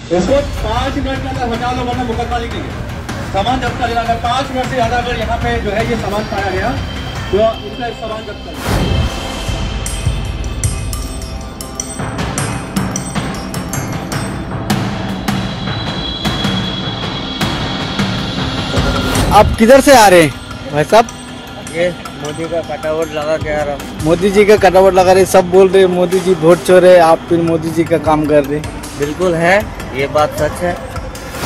इसको 5 मिनट के अंदर हटा लो वरना मुकदमा लिखेंगे। सामान जब्त कर लेना। 5 मिनट से ज़्यादा अगर यहाँ पे जो है ये सामान पाया गया तो इनका सामान जब्त कर लेना। आप किधर से आ रहे हैं भाई साहब? ये मोदी का कटआउट लगा के आ रहा हूँ। मोदी जी का कटआउट लगा रहे, सब बोल रहे मोदी जी वोट चोर है, आप फिर मोदी जी का काम कर रहे। बिल्कुल है, ये बात सच है।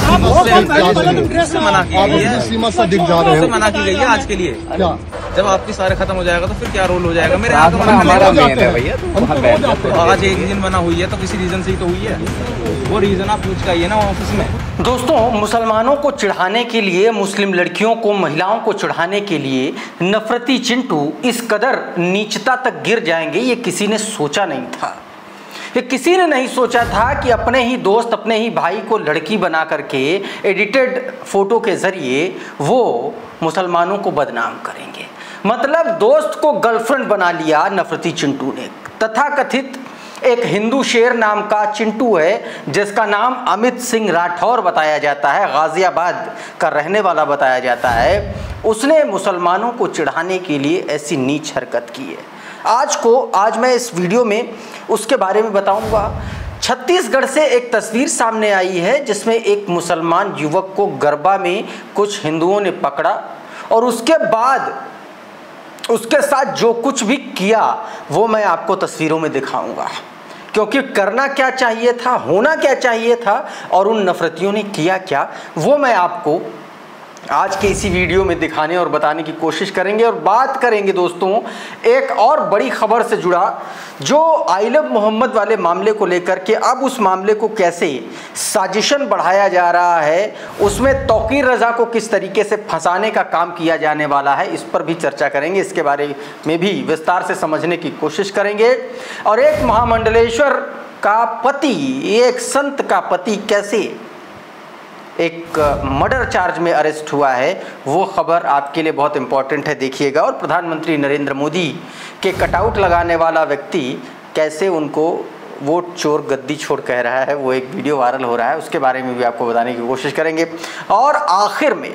मना की गई है, सीमा से दिख जा रहे हैं। मना की गई है आज के लिए। क्या जब आपकी सारे खत्म हो जाएगा तो फिर क्या रोल हो जाएगा? मेरे हमारा मेन है भैया, तो आज एक रीजन बना हुई है तो किसी रीजन से ही तो हुई है। वो रीजन आप पूछ के आइए ना ऑफिस में। दोस्तों, मुसलमानों को चिढ़ाने के लिए, मुस्लिम लड़कियों को, महिलाओं को चिढ़ाने के लिए नफरती चिंटू इस कदर नीचता तक गिर जाएंगे, ये किसी ने सोचा नहीं था। ये किसी ने नहीं सोचा था कि अपने ही दोस्त, अपने ही भाई को लड़की बना करके एडिटेड फोटो के जरिए वो मुसलमानों को बदनाम करेंगे। मतलब दोस्त को गर्लफ्रेंड बना लिया नफरती चिंटू ने। तथाकथित एक हिंदू शेर नाम का चिंटू है जिसका नाम अमित सिंह राठौर बताया जाता है, गाजियाबाद का रहने वाला बताया जाता है। उसने मुसलमानों को चिढ़ाने के लिए ऐसी नीच हरकत की है। आज मैं इस वीडियो में उसके बारे में बताऊंगा। छत्तीसगढ़ से एक तस्वीर सामने आई है जिसमें एक मुसलमान युवक को गरबा में कुछ हिंदुओं ने पकड़ा और उसके बाद उसके साथ जो कुछ भी किया वो मैं आपको तस्वीरों में दिखाऊंगा, क्योंकि करना क्या चाहिए था, होना क्या चाहिए था और उन नफरतियों ने किया क्या, वो मैं आपको आज के इसी वीडियो में दिखाने और बताने की कोशिश करेंगे। और बात करेंगे दोस्तों एक और बड़ी खबर से जुड़ा, जो आई लव मोहम्मद वाले मामले को लेकर के अब उस मामले को कैसे साजिशन बढ़ाया जा रहा है, उसमें तौकीर रजा को किस तरीके से फंसाने का काम किया जाने वाला है, इस पर भी चर्चा करेंगे। इसके बारे में भी विस्तार से समझने की कोशिश करेंगे। और एक महामंडलेश्वर का पति, एक संत का पति कैसे एक मर्डर चार्ज में अरेस्ट हुआ है, वो खबर आपके लिए बहुत इंपॉर्टेंट है, देखिएगा। और प्रधानमंत्री नरेंद्र मोदी के कटआउट लगाने वाला व्यक्ति कैसे उनको वोट चोर, गद्दी छोड़ कह रहा है, वो एक वीडियो वायरल हो रहा है, उसके बारे में भी आपको बताने की कोशिश करेंगे। और आखिर में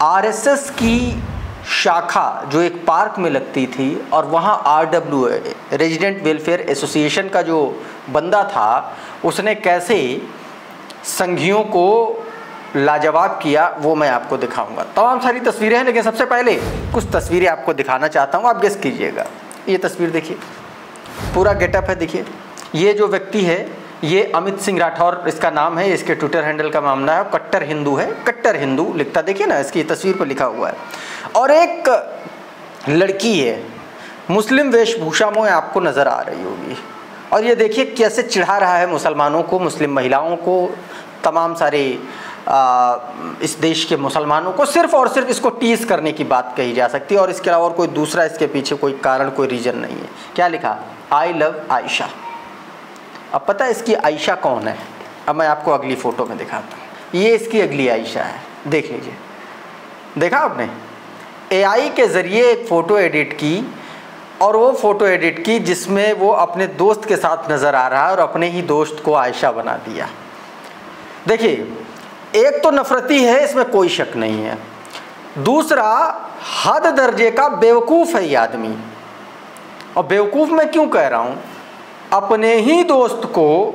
आरएसएस की शाखा जो एक पार्क में लगती थी और वहाँ RWA रेजिडेंट वेलफेयर एसोसिएशन का जो बंदा था, उसने कैसे संघियों को लाजवाब किया, वो मैं आपको दिखाऊंगा। तमाम सारी तस्वीरें हैं, लेकिन सबसे पहले कुछ तस्वीरें आपको दिखाना चाहता हूं, आप गेस कीजिएगा। ये तस्वीर देखिए, पूरा गेटअप है। देखिए ये जो व्यक्ति है ये अमित सिंह राठौर इसका नाम है, इसके ट्विटर हैंडल का मामला है, कट्टर हिंदू है, कट्टर हिंदू लिखता देखिए ना, इसकी तस्वीर पर लिखा हुआ है। और एक लड़की है मुस्लिम वेशभूषा में, आपको नज़र आ रही होगी। और ये देखिए कैसे चिढ़ा रहा है मुसलमानों को, मुस्लिम महिलाओं को, तमाम सारे इस देश के मुसलमानों को। सिर्फ और सिर्फ इसको टीज करने की बात कही जा सकती है और इसके अलावा और कोई दूसरा इसके पीछे कोई कारण, कोई रीजन नहीं है। क्या लिखा? I love Ayesha. अब पता है इसकी आयशा कौन है? अब मैं आपको अगली फ़ोटो में दिखाता हूँ। ये इसकी अगली आयशा है, देख लीजिए। देखा आपने? AI के ज़रिए एक फ़ोटो एडिट की और वो फ़ोटो एडिट की जिसमें वो अपने दोस्त के साथ नज़र आ रहा है और अपने ही दोस्त को आयशा बना दिया। देखिए, एक तो नफरती है, इसमें कोई शक नहीं है। दूसरा, हद दर्जे का बेवकूफ़ है ये आदमी। और बेवकूफ़ मैं क्यों कह रहा हूँ? अपने ही दोस्त को,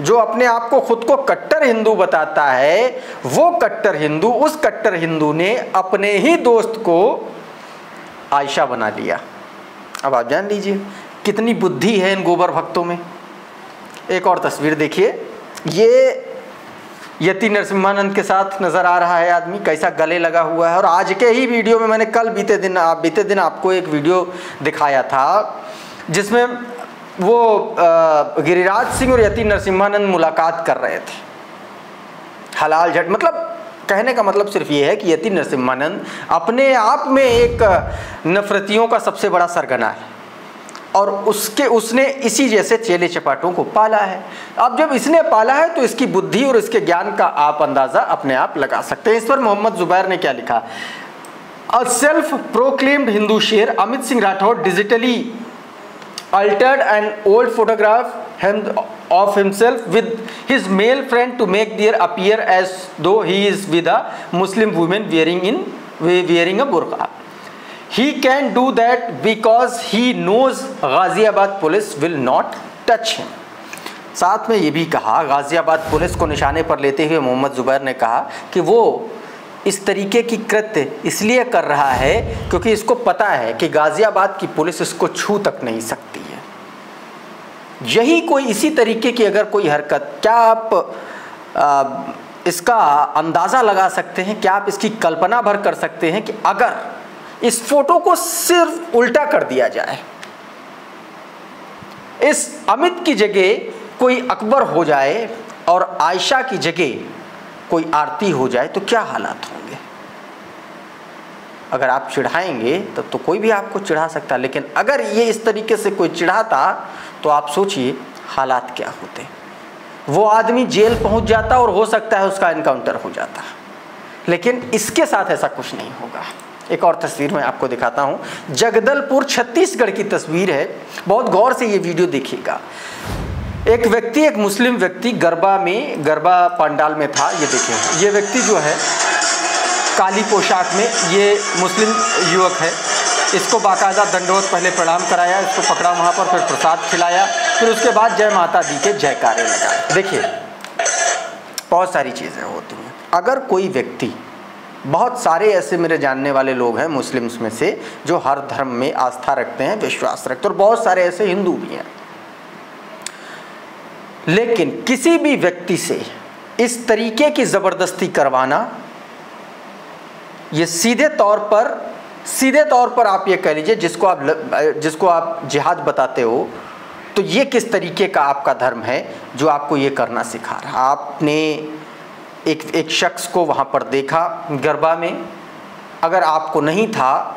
जो अपने आप को खुद को कट्टर हिंदू बताता है, वो कट्टर हिंदू, उस कट्टर हिंदू ने अपने ही दोस्त को आयशा बना लिया। अब आप जान लीजिए कितनी बुद्धि है इन गोबर भक्तों में। एक और तस्वीर देखिए, ये यति नरसिम्हानंद के साथ नज़र आ रहा है आदमी, कैसा गले लगा हुआ है। और आज के ही वीडियो में मैंने कल बीते दिन आपको एक वीडियो दिखाया था जिसमें वो गिरिराज सिंह और यति नरसिम्हानंद मुलाकात कर रहे थे हलाल झट। मतलब कहने का मतलब सिर्फ ये है कि यति नरसिम्हानंद अपने आप में एक नफरतियों का सबसे बड़ा सरगना है और उसने इसी जैसे चेले चपाटों को पाला है। अब जब इसने पाला है तो इसकी बुद्धि और इसके ज्ञान का आप अंदाज़ा अपने आप लगा सकते हैं। इस पर मोहम्मद जुबैर ने क्या लिखा? अ सेल्फ प्रोक्लेम्ड हिंदू शेर Amit Singh Rathore digitally altered an old photograph of himself with his male friend to make their appear as though he is with a Muslim woman wearing a burqa. He can do that because he knows Ghaziabad police will not touch him. साथ में ये भी कहा, Ghaziabad police को निशाने पर लेते हुए मोहम्मद ज़ुबैर ने कहा कि वो इस तरीके की कृत्य इसलिए कर रहा है क्योंकि इसको पता है कि गाज़ियाबाद की पुलिस इसको छू तक नहीं सकती है। यही कोई इसी तरीके की अगर कोई हरकत, क्या आप इसका अंदाज़ा लगा सकते हैं, क्या आप इसकी कल्पना भर कर सकते हैं कि अगर इस फोटो को सिर्फ उल्टा कर दिया जाए, इस अमित की जगह कोई अकबर हो जाए और आयशा की जगह कोई आरती हो जाए तो क्या हालात होंगे? अगर आप चिढ़ाएंगे तब तो कोई भी आपको चिढ़ा सकता, लेकिन अगर ये इस तरीके से कोई चिढ़ाता तो आप सोचिए हालात क्या होते। वो आदमी जेल पहुंच जाता और हो सकता है उसका एनकाउंटर हो जाता, लेकिन इसके साथ ऐसा कुछ नहीं होगा। एक और तस्वीर मैं आपको दिखाता हूं, जगदलपुर छत्तीसगढ़ की तस्वीर है, बहुत गौर से ये वीडियो देखिएगा। एक व्यक्ति, एक मुस्लिम व्यक्ति गरबा पंडाल में था। ये देखिए, ये व्यक्ति जो है काली पोशाक में, ये मुस्लिम युवक है। इसको बाकायदा दंडवत पहले प्रणाम कराया, इसको पकड़ा वहाँ पर, फिर प्रसाद खिलाया, फिर उसके बाद जय माता दी के जयकारे लगाए। देखिए, बहुत सारी चीज़ें होती हैं। अगर कोई व्यक्ति, बहुत सारे ऐसे मेरे जानने वाले लोग हैं मुस्लिम्स में से जो हर धर्म में आस्था रखते हैं, विश्वास रखते हैं, और बहुत सारे ऐसे हिंदू भी हैं, लेकिन किसी भी व्यक्ति से इस तरीके की ज़बरदस्ती करवाना, ये सीधे तौर पर आप ये कह लीजिए, जिसको आप जिहाद बताते हो, तो ये किस तरीके का आपका धर्म है जो आपको ये करना सिखा रहा। आपने एक शख्स को वहाँ पर देखा गरबा में, अगर आपको नहीं था,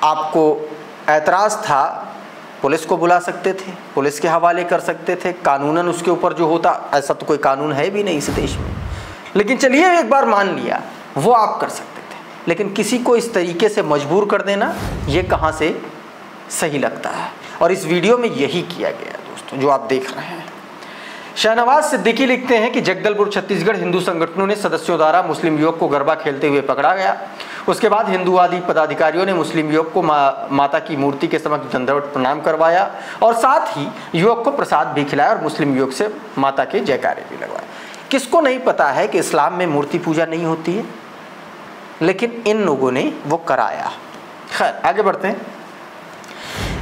आपको ऐतराज़ था, पुलिस को बुला सकते थे, पुलिस के हवाले कर सकते थे, कानूनन उसके ऊपर जो होता, ऐसा तो कोई कानून है भी नहीं इस देश में, लेकिन चलिए एक बार मान लिया वो आप कर सकते थे, लेकिन किसी को इस तरीके से मजबूर कर देना, ये कहाँ से सही लगता है। और इस वीडियो में यही किया गया दोस्तों, जो आप देख रहे हैं। शाहनवाज सिद्दीकी लिखते हैं कि जगदलपुर छत्तीसगढ़ हिंदू संगठनों ने सदस्यों द्वारा मुस्लिम युवक को गरबा खेलते हुए पकड़ा गया। उसके बाद हिंदूवादी पदाधिकारियों ने मुस्लिम युवक को माता की मूर्ति के समक्ष दंडवत प्रणाम करवाया और साथ ही युवक को प्रसाद भी खिलाया और मुस्लिम युवक से माता के जयकारे भी लगवाए। किसको नहीं पता है कि इस्लाम में मूर्ति पूजा नहीं होती है, लेकिन इन लोगों ने वो कराया। खैर, आगे बढ़ते हैं।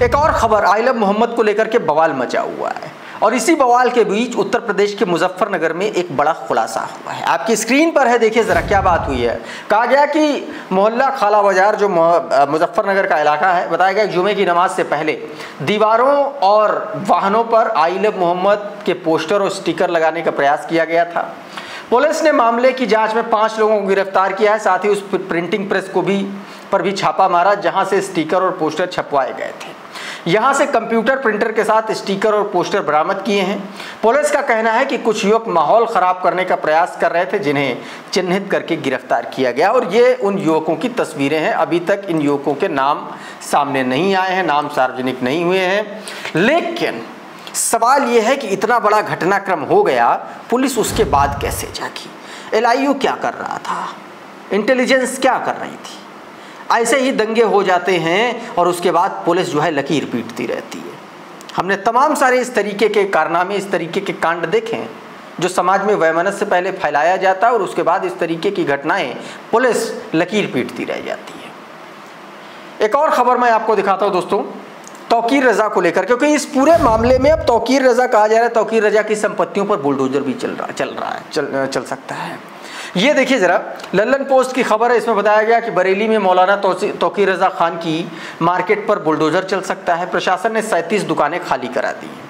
एक और खबर, आइलम मोहम्मद को लेकर के बवाल मचा हुआ है, और इसी बवाल के बीच उत्तर प्रदेश के मुजफ्फरनगर में एक बड़ा खुलासा हुआ है। आपकी स्क्रीन पर है, देखिए ज़रा क्या बात हुई है। कहा गया कि मोहल्ला खाला बाजार जो मुजफ्फरनगर का इलाका है, बताया गया जुमे की नमाज से पहले दीवारों और वाहनों पर आइलम मोहम्मद के पोस्टर और स्टिकर लगाने का प्रयास किया गया था। पुलिस ने मामले की जांच में 5 लोगों को गिरफ्तार किया है, साथ ही उस प्रिंटिंग प्रेस पर भी छापा मारा जहां से स्टिकर और पोस्टर छपवाए गए थे। यहां से कंप्यूटर प्रिंटर के साथ स्टिकर और पोस्टर बरामद किए हैं। पुलिस का कहना है कि कुछ युवक माहौल खराब करने का प्रयास कर रहे थे, जिन्हें चिन्हित करके गिरफ्तार किया गया, और ये उन युवकों की तस्वीरें हैं। अभी तक इन युवकों के नाम सामने नहीं आए हैं, नाम सार्वजनिक नहीं हुए हैं, लेकिन सवाल यह है कि इतना बड़ा घटनाक्रम हो गया, पुलिस उसके बाद कैसे जागी? LIU क्या कर रहा था? इंटेलिजेंस क्या कर रही थी? ऐसे ही दंगे हो जाते हैं और उसके बाद पुलिस जो है लकीर पीटती रहती है। हमने तमाम सारे इस तरीके के कारनामे, इस तरीके के कांड देखे हैं जो समाज में वैमनस्य से पहले फैलाया जाता है और उसके बाद इस तरीके की घटनाएं पुलिस लकीर पीटती रह जाती है। एक और खबर मैं आपको दिखाता हूं दोस्तों, तौकीर रजा को लेकर, क्योंकि इस पूरे मामले में अब तौकीर रजा कहा जा रहा है। तौकीर रजा की संपत्तियों पर बुलडोजर भी चल सकता है। ये देखिए जरा, लल्लन पोस्ट की खबर है, इसमें बताया गया कि बरेली में मौलाना तौकीर रजा खान की मार्केट पर बुलडोजर चल सकता है। प्रशासन ने 37 दुकानें खाली करा दी हैं।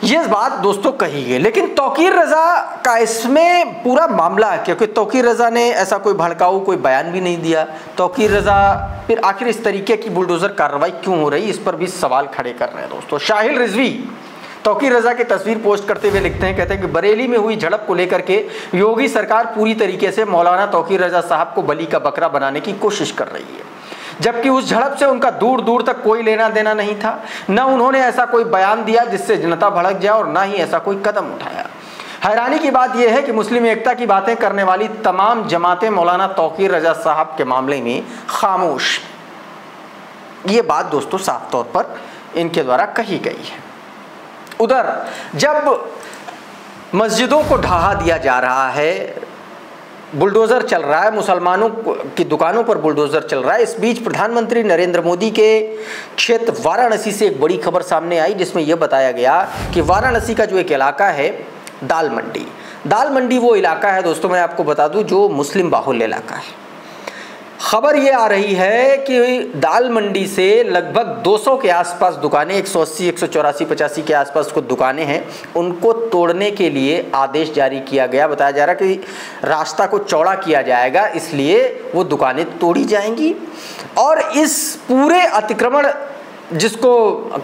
ये बात दोस्तों कही गई, लेकिन तौकीर रजा का इसमें पूरा मामला, क्योंकि तौकीर रजा ने ऐसा कोई भड़काऊ कोई बयान भी नहीं दिया। तौकीर रजा फिर आखिर इस तरीके की बुलडोजर कार्रवाई क्यों हो रही, इस पर भी सवाल खड़े कर रहे हैं दोस्तों। शाहिल रिजवी तौकीर रजा की तस्वीर पोस्ट करते हुए लिखते हैं, कहते हैं कि बरेली में हुई झड़प को लेकर के योगी सरकार पूरी तरीके से मौलाना तौकीर रजा साहब को बलि का बकरा बनाने की कोशिश कर रही है। जबकि उस झड़प से उनका दूर दूर तक कोई लेना देना नहीं था। न उन्होंने ऐसा कोई बयान दिया जिससे जनता भड़क जाए और न ही ऐसा कोई कदम उठाया। हैरानी की बात यह है कि मुस्लिम एकता की बातें करने वाली तमाम जमातें मौलाना तौकीर रजा साहब के मामले में खामोश। ये बात दोस्तों साफ तौर पर इनके द्वारा कही गई है। उधर जब मस्जिदों को ढहा दिया जा रहा है, बुलडोज़र चल रहा है, मुसलमानों की दुकानों पर बुलडोज़र चल रहा है, इस बीच प्रधानमंत्री नरेंद्र मोदी के क्षेत्र वाराणसी से एक बड़ी खबर सामने आई जिसमें यह बताया गया कि वाराणसी का जो एक इलाका है दाल मंडी वो इलाका है दोस्तों, मैं आपको बता दूं, जो मुस्लिम बाहुल्य इलाका है। खबर ये आ रही है कि दाल मंडी से लगभग 200 के आसपास दुकानें, 180, 184, 85 के आसपास कुछ दुकानें हैं, उनको तोड़ने के लिए आदेश जारी किया गया। बताया जा रहा है कि रास्ता को चौड़ा किया जाएगा, इसलिए वो दुकानें तोड़ी जाएंगी और इस पूरे अतिक्रमण जिसको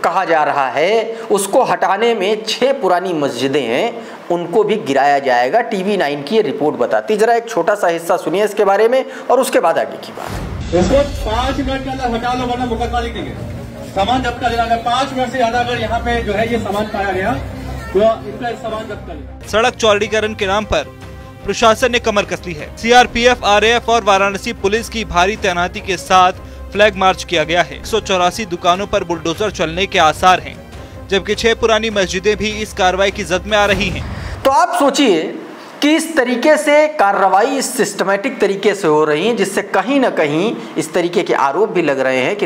कहा जा रहा है उसको हटाने में 6 पुरानी मस्जिदें हैं, उनको भी गिराया जाएगा। TV9 की ये रिपोर्ट बताती। जरा एक छोटा सा हिस्सा सुनिए इसके बारे में और उसके बाद आगे की बात। उसको 5 मिनट के अंदर हटा लो वरना मुकदमा लिखेंगे। सामान जब्त कर लेना। 5 मिनट से ज्यादा अगर यहाँ पे जो है ये सामान पाया गया तो इनका सामान जब्त कर लेना। सड़क चौड़ीकरण के नाम पर प्रशासन ने कमर कस ली है। CRPF, RAF और वाराणसी पुलिस की भारी तैनाती के साथ फ्लैग मार्च किया गया है। 184 दुकानों पर बुलडोजर चलने के आसार हैं, जबकि 6 पुरानी मस्जिदें भी इस कार्रवाई की जद में आ रही हैं। तो आप सोचिए कि इस तरीके से कार्रवाई इस सिस्टमैटिक तरीके से हो रही है जिससे कहीं ना कहीं इस तरीके के आरोप भी लग रहे हैं कि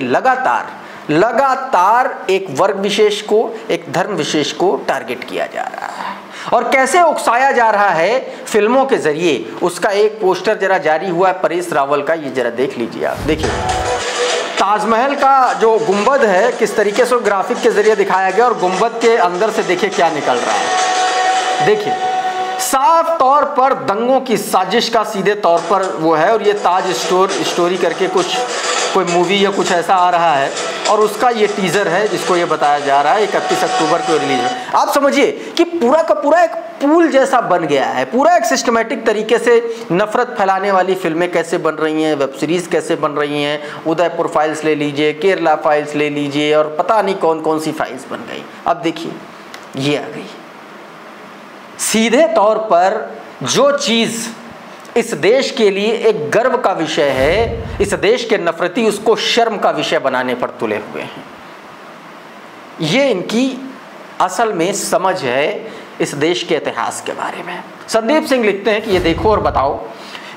लगातार एक वर्ग विशेष को, एक धर्म विशेष को टारगेट किया जा रहा है और कैसे उकसाया जा रहा है फिल्मों के जरिए। उसका एक पोस्टर जरा जारी हुआ है परेश रावल का, ये जरा देख लीजिए आप। देखिए ताजमहल का जो गुंबद है किस तरीके से ग्राफिक के जरिए दिखाया गया और गुंबद के अंदर से देखिए क्या निकल रहा है। देखिए साफ तौर पर दंगों की साजिश का सीधे तौर पर वो है और ये ताज स्टोरी करके कोई मूवी या कुछ ऐसा आ रहा है और उसका ये टीजर है जिसको ये बताया जा रहा है 31 अक्टूबर को रिलीज है। आप समझिए कि पूरा का पूरा एक पूल जैसा बन गया है, पूरा एक सिस्टमैटिक तरीके से नफरत फैलाने वाली फिल्में कैसे बन रही हैं, वेब सीरीज कैसे बन रही हैं, उदयपुर फाइल्स ले लीजिए, केरला फाइल्स ले लीजिए और पता नहीं कौन कौन सी फाइल्स बन गई। अब देखिए ये आ गई। सीधे तौर पर जो चीज़ इस देश के लिए एक गर्व का विषय है, इस देश के नफरती उसको शर्म का विषय बनाने पर तुले हुए हैं। ये इनकी असल में समझ है इस देश के इतिहास के बारे में। संदीप सिंह लिखते हैं कि ये देखो और बताओ,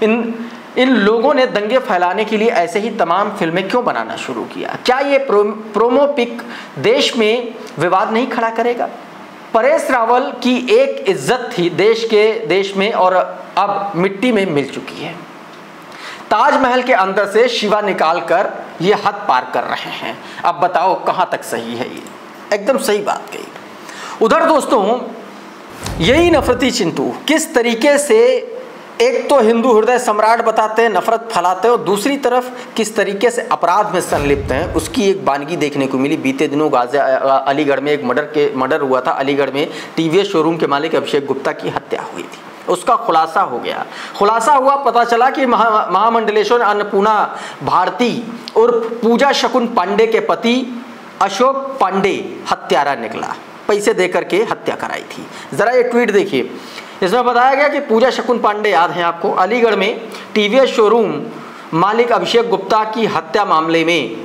इन लोगों ने दंगे फैलाने के लिए ऐसे ही तमाम फिल्में क्यों बनाना शुरू किया? क्या ये प्रोमो पिक देश में विवाद नहीं खड़ा करेगा? परेश रावल की एक इज्जत थी देश में और अब मिट्टी में मिल चुकी है। ताजमहल के अंदर से शिवा निकालकर ये हद पार कर रहे हैं। अब बताओ कहां तक सही है? ये एकदम सही बात कही। उधर दोस्तों यही नफरती चिंटू किस तरीके से एक तो हिंदू हृदय सम्राट बताते हैं, नफरत फैलाते हैं और दूसरी तरफ किस तरीके से अपराध में संलिप्त हैं, उसकी एक बानगी देखने को मिली। बीते दिनों अलीगढ़ में एक मर्डर हुआ था। अलीगढ़ में TVS शोरूम के मालिक अभिषेक गुप्ता की हत्या हुई थी। उसका खुलासा हो गया। खुलासा हुआ, पता चला कि महामंडलेश्वर अन्नपूर्णा भारती और पूजा शकुन पांडे के पति अशोक पांडे हत्यारा निकला। पैसे देकर के हत्या कराई थी। जरा ये ट्वीट देखिए, इसमें बताया गया कि पूजा शकुन पांडे याद है आपको, अलीगढ़ में TVS शोरूम मालिक अभिषेक गुप्ता की हत्या मामले में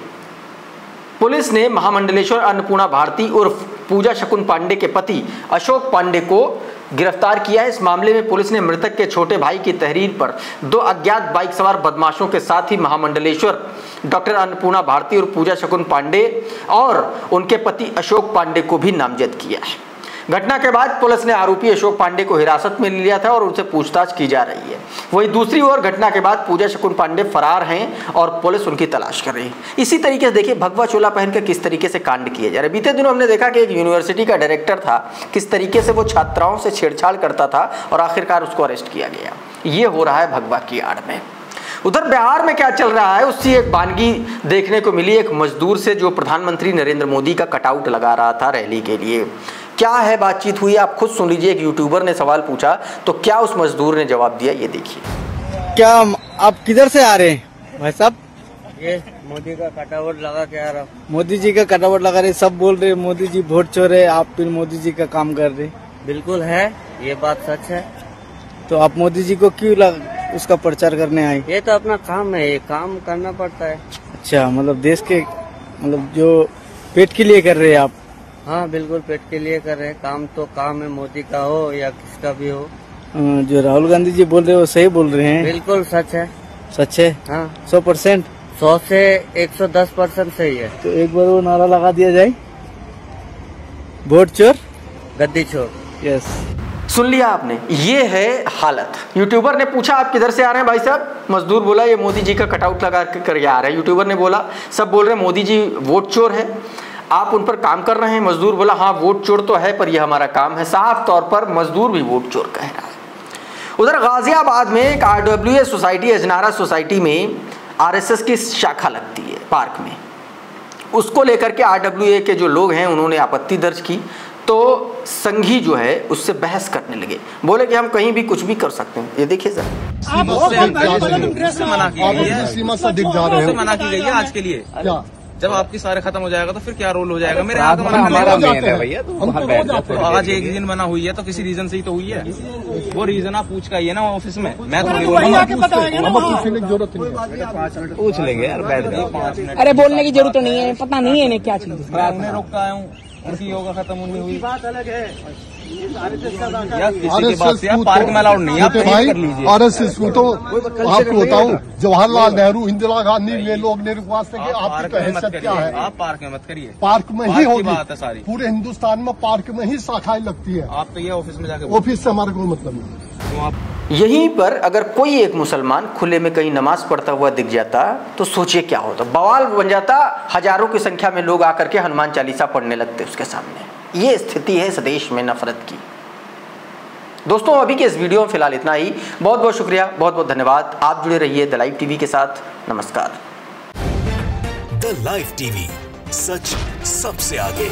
पुलिस ने महामंडलेश्वर अन्नपूर्णा भारती उर्फ पूजा शकुन पांडे के पति अशोक पांडे को गिरफ्तार किया है। इस मामले में पुलिस ने मृतक के छोटे भाई की तहरीर पर 2 अज्ञात बाइक सवार बदमाशों के साथ ही महामंडलेश्वर डॉक्टर अन्नपूर्णा भारती और पूजा शकुन पांडे और उनके पति अशोक पांडे को भी नामजद किया है। घटना के बाद पुलिस ने आरोपी अशोक पांडे को हिरासत में लिया था और उनसे पूछताछ की जा रही है। वहीं दूसरी ओर घटना के बाद पूजा शकुन पांडे फरार हैं और पुलिस उनकी तलाश कर रही है। इसी तरीके से देखिए भगवा चोला पहनकर किस तरीके से कांड किए जा रहे। बीते दिनों हमने देखा कि एक यूनिवर्सिटी का डायरेक्टर था, किस तरीके से वो छात्राओं से छेड़छाड़ करता था और आखिरकार उसको अरेस्ट किया गया। ये हो रहा है भगवा की आड़ में। उधर बिहार में क्या चल रहा है उसकी एक बानगी देखने को मिली। एक मजदूर से जो प्रधानमंत्री नरेंद्र मोदी का कटआउट लगा रहा था रैली के लिए, क्या है बातचीत हुई आप खुद सुन लीजिए। एक यूट्यूबर ने सवाल पूछा तो क्या उस मजदूर ने जवाब दिया, ये देखिए। क्या आप किधर से आ रहे हैं भाई साहब? ये मोदी का कटावट लगा के आ रहा हूँ। मोदी जी का कटावट लगा रहे, सब बोल रहे मोदी जी वोट चोर है, आप फिर मोदी जी का काम कर रहे। बिल्कुल है, ये बात सच है। तो आप मोदी जी को क्यों उसका प्रचार करने आए? ये तो अपना काम है, ये काम करना पड़ता है। अच्छा, मतलब देश के मतलब जो पेट के लिए कर रहे हैं आप? हाँ बिल्कुल, पेट के लिए कर रहे हैं। काम तो काम है, मोदी का हो या किसका भी हो। जो राहुल गांधी जी बोल रहे हैं वो सही बोल रहे हैं? बिल्कुल सच है। सच है? हाँ 100%? 100 से 110% सही है। तो एक बार वो नारा लगा दिया जाए, वोट चोर गद्दी छोड़। यस। सुन लिया आपने, ये है हालत। यूट्यूबर ने पूछा आप किधर से आ रहे हैं भाई साहब? मजदूर बोला ये मोदी जी का कटआउट लगा कर आ रहे हैं। यूट्यूबर ने बोला, सब बोल रहे हैं मोदी जी वोट चोर है, आप उन पर काम कर रहे हैं। मजदूर बोला हाँ वोट चोर तो है पर यह हमारा काम है। साफ तौर पर मजदूर भी वोट चोर कह रहा है। उधर गाजियाबाद में एक RWA सोसाइटी, अजनारा सोसाइटी में RSS की शाखा लगती है पार्क में। उसको लेकर के RWA के जो लोग हैं उन्होंने आपत्ति दर्ज की, तो संघी जो है उससे बहस करने लगे, बोले कि हम कहीं भी कुछ भी कर सकते हैं। ये देखिए सर, मना की गई है, सीमा से दिख जा रहे हो। मना की गई है आज के लिए। क्या जब आपकी सारे खत्म हो जाएगा तो फिर क्या रोल हो जाएगा? मेरे यहाँ तो हमारा मेन है भैया, तो आज एक दिन बना हुई है तो किसी रीजन से ही तो हुई है। वो रीजन आप पूछ का ही है ना ऑफिस में, मैं थोड़ी बोलूंगा। पूछने की जरूरत नहीं है। पूछ लेंगे यार, बैठ गए 5 मिनट। अरे बोलने की जरूरत नहीं है, पता नहीं है इन्हें क्या चीज है। मैं उन्हें रोक आया हूँ, उनकी योगा खत्म नहीं हुई। बात अलग है यार, किसी की बात से आप पार्क में अलाउड नहीं है, आप कहीं कर लीजिए। RSS को तो आपको बताऊं, जवाहरलाल नेहरू, इंदिरा गांधी, ये लोग ने रिक्वेस्ट है कि आपकी हैसियत क्या है? आप पार्क में मत करिए, पार्क में ही होगी। बात है सारी, पूरे हिंदुस्तान में पार्क में ही शाखाएं लगती है। आप तो ये ऑफिस में जाके ऑफिस से हमारे कोई मतलब नहीं। यहीं पर अगर कोई एक मुसलमान खुले में कहीं नमाज पढ़ता हुआ दिख जाता तो सोचिए क्या होता, बवाल बन जाता। हजारों की संख्या में लोग आकर के हनुमान चालीसा पढ़ने लगते उसके सामने। ये स्थिति है इस देश में नफरत की। दोस्तों अभी के इस वीडियो में फिलहाल इतना ही। बहुत बहुत शुक्रिया, बहुत बहुत धन्यवाद। आप जुड़े रहिए द लाइव टीवी के साथ। नमस्कार। द लाइव टीवी, सच सबसे आगे।